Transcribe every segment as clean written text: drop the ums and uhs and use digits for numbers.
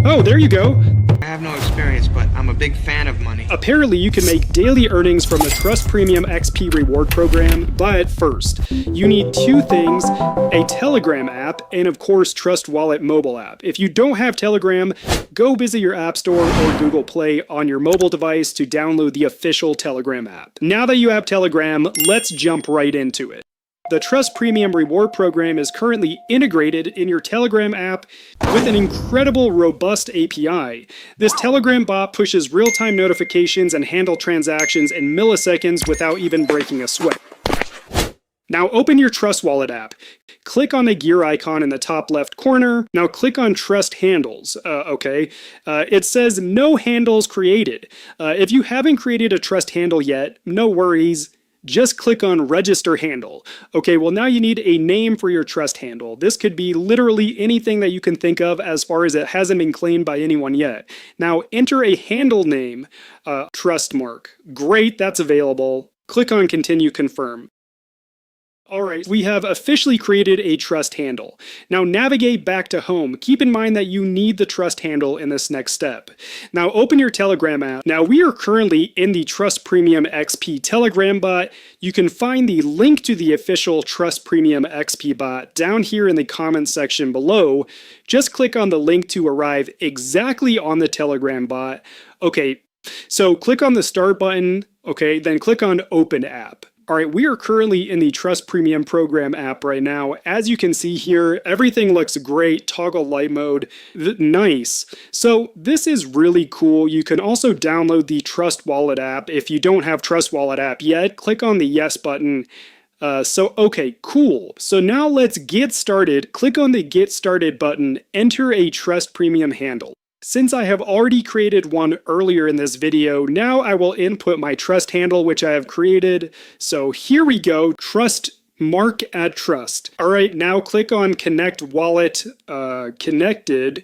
Oh, there you go. I have no experience, but I'm a big fan of money. Apparently, you can make daily earnings from the Trust Premium XP reward program, but first, you need two things: a Telegram app and, of course, Trust Wallet mobile app. If you don't have Telegram, go visit your App Store or Google Play on your mobile device to download the official Telegram app. Now that you have Telegram, let's jump right into it. The Trust Premium Reward Program is currently integrated in your Telegram app with an incredible robust API. This Telegram bot pushes real-time notifications and handles transactions in milliseconds without even breaking a sweat. Now open your Trust Wallet app. Click on the gear icon in the top left corner. Now click on Trust Handles. It says no handles created. If you haven't created a trust handle yet, no worries. Just click on Register Handle. Okay, well now you need a name for your trust handle. This could be literally anything that you can think of as far as it hasn't been claimed by anyone yet. Now enter a handle name, Trustmark. Great, that's available. Click on Continue Confirm. Alright, we have officially created a trust handle. Now navigate back to home. Keep in mind that you need the trust handle in this next step. Now open your Telegram app. Now we are currently in the Trust Premium XP Telegram bot. You can find the link to the official Trust Premium XP bot down here in the comments section below. Just click on the link to arrive exactly on the Telegram bot. Okay, so click on the Start button, okay, then click on Open App. Alright, we are currently in the Trust Premium Program app right now. As you can see here, everything looks great. Toggle light mode. Nice. So this is really cool. You can also download the Trust Wallet app. If you don't have Trust Wallet app yet, click on the Yes button. Okay, cool. So now let's get started. Click on the Get Started button. Enter a Trust Premium handle. Since I have already created one earlier in this video, now I will input my trust handle, which I have created. So here we go, Trust. All right, now click on Connect Wallet, connected.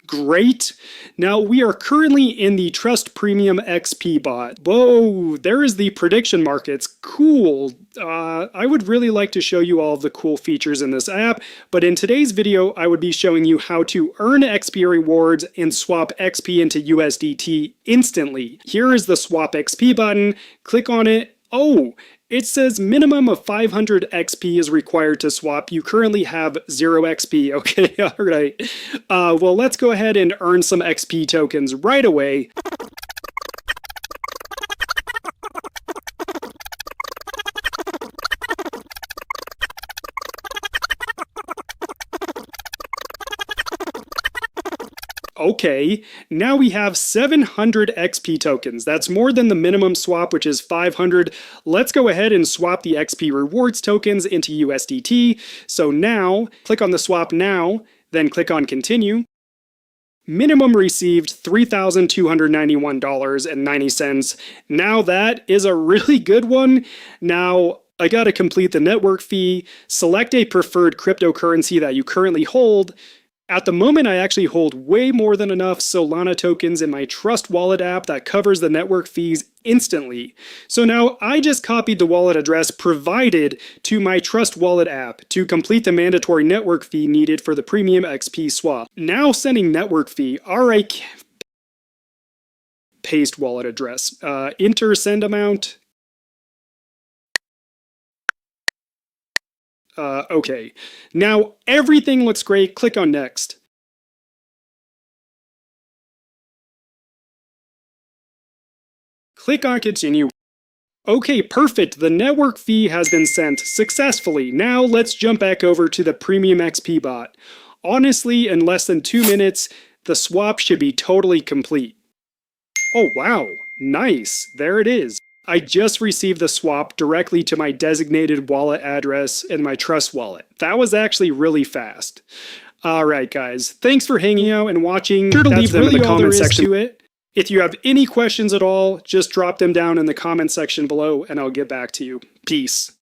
Great. Now we are currently in the Trust Premium XP bot. Whoa, there is the prediction markets. Cool. I would really like to show you all of the cool features in this app, but in today's video, I would be showing you how to earn XP rewards and swap XP into USDT instantly. Here is the Swap XP button. Click on it. Oh, it says minimum of 500 XP is required to swap. You currently have 0 XP. Okay, all right. Well, let's go ahead and earn some XP tokens right away. Okay, now we have 700 XP tokens. That's more than the minimum swap, which is 500. Let's go ahead and swap the XP rewards tokens into USDT. So now, click on the swap now, then click on continue. Minimum received $3,291.90. Now that is a really good one. Now, I gotta complete the network fee, select a preferred cryptocurrency that you currently hold. At the moment, I actually hold way more than enough Solana tokens in my Trust Wallet app that covers the network fees instantly. So now I just copied the wallet address provided to my Trust Wallet app to complete the mandatory network fee needed for the Premium XP swap. Now sending network fee. Alright, paste wallet address. Enter send amount. Okay. Now everything looks great. Click on next. Click on continue. Okay, perfect. The network fee has been sent successfully. Now let's jump back over to the Premium XP bot. Honestly, in less than 2 minutes, the swap should be totally complete. Oh wow, nice. There it is. I just received the swap directly to my designated wallet address in my Trust Wallet. That was actually really fast. Alright guys, thanks for hanging out and watching. Sure to leave them in the comment section to it. If you have any questions at all, just drop them down in the comment section below and I'll get back to you. Peace.